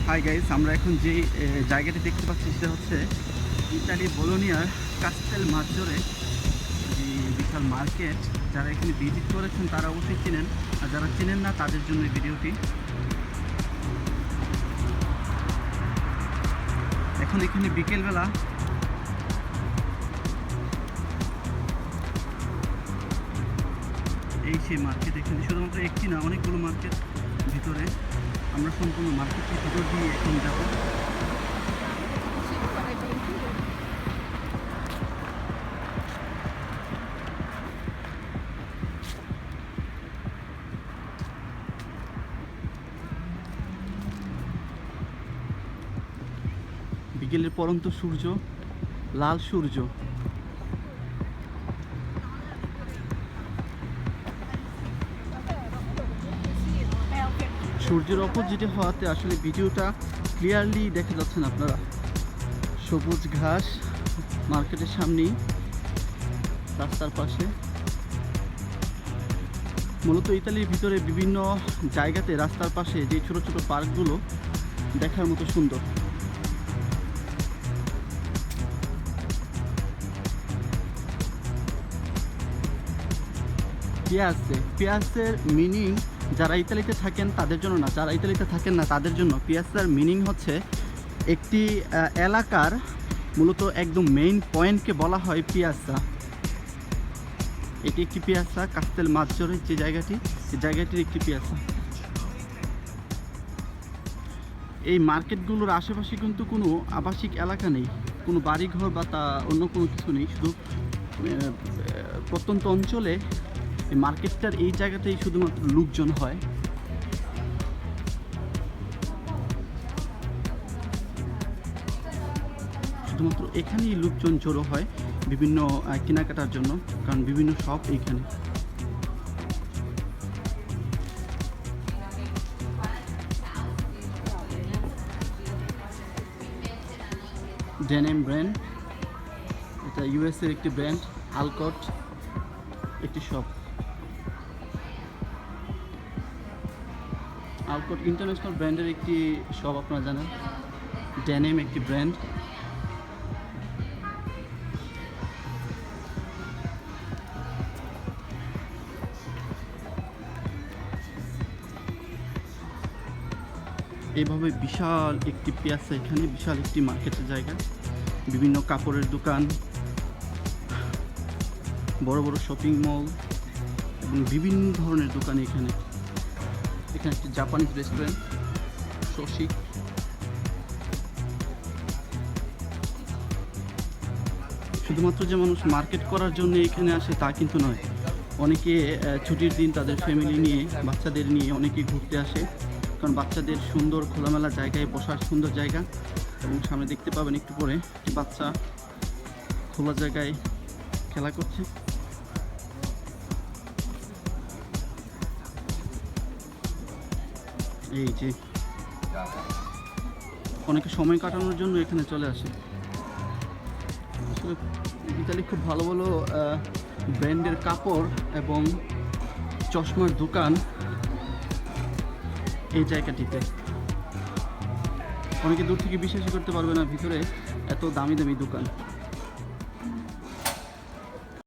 Hi guys, আমরা এখন যে জায়গাটি দেখতে পাচ্ছি সেটা হচ্ছে ইতালি বোলোনিয়ার কাস্টেল মাজ্জোরে যে বিশাল মার্কেট। যারা এখানে ভিজিট করেছেন তারা অবশ্যই চিনেন, আর যারা চিনেন না তাদের জন্য এই ভিডিওটি। এখন এখানে বিকেলবেলা, এই সেই মার্কেট। এখানে শুধুমাত্র একটি না, অনেকগুলো মার্কেট ভিতরে। আমরা সম্পূর্ণ মার্কেটের ভিতর দিয়ে এখন যাব। বিকেলের পরন্ত সূর্য, লাল সূর্য। সূর্যের অপোজিটে হওয়াতে আসলে ভিডিওটা ক্লিয়ারলি দেখা যাচ্ছে না আপনারা। সবুজ ঘাস মার্কেটের সামনেই, রাস্তার পাশে। মূলত ইতালির ভিতরে বিভিন্ন জায়গাতে রাস্তার পাশে যে ছোট ছোট পার্কগুলো দেখার মতো সুন্দর। পিয়াজের মিনিং যারা ইতালিতে থাকেন তাদের জন্য না, যারা ইতালিতে থাকেন না তাদের জন্য পিয়াজের মিনিং হচ্ছে একটি এলাকার মূলত একদম মেইন পয়েন্টকে বলা হয় পিয়াজা। এটি একটি পিয়াজা, কাস্তেল মাজ্জোরের যে জায়গাটি, এই জায়গাটির একটি পিয়াজা। এই মার্কেটগুলোর আশেপাশে কিন্তু কোনো আবাসিক এলাকা নেই, কোনো বাড়িঘর বা তা অন্য কোনো কিছু নেই। শুধু প্রত্যন্ত অঞ্চলে এই মার্কেটটার এই জায়গাতেই শুধুমাত্র লোকজন হয়। শুধুমাত্র এখানেই লোকজন জড়ো হয় বিভিন্ন কেনাকাটার জন্য, কারণ বিভিন্ন শপ এইখানে। ডেনিম ব্র্যান্ড, এটা ইউএসএর একটি ব্র্যান্ড। আলকট একটি শপ। আলকট ইন্টারন্যাশনাল ব্র্যান্ডের একটি শপ, আপনারা জানেন। ডেনিম একটি ব্র্যান্ড। এইভাবে বিশাল একটি পিয়াজা, এখানে বিশাল একটি মার্কেটের জায়গা। বিভিন্ন কাপড়ের দোকান, বড় বড় শপিং মল এবং বিভিন্ন ধরনের দোকান এখানে। এখানে একটি জাপানিজ রেস্টুরেন্ট, শশিক। শুধুমাত্র যে মানুষ মার্কেট করার জন্য এখানে আসে তা কিন্তু নয়। অনেকে ছুটির দিন তাদের ফ্যামিলি নিয়ে, বাচ্চাদের নিয়ে অনেকে ঘুরতে আসে, কারণ বাচ্চাদের সুন্দর খোলামেলা জায়গায় বসার সুন্দর জায়গা। এবং সামনে দেখতে পাবেন একটু পরে বাচ্চা খোলা জায়গায় খেলা করছে। এই যে অনেকে সময় কাটানোর জন্য এখানে চলে আসে। আসলে ইতালি খুব ভালো ভালো ব্র্যান্ডের কাপড় এবং চশমার দোকান এই জায়গাটিতে। অনেকে দূর থেকে বিশ্বাসই করতে পারবে না ভিতরে এত দামি দামি দোকান।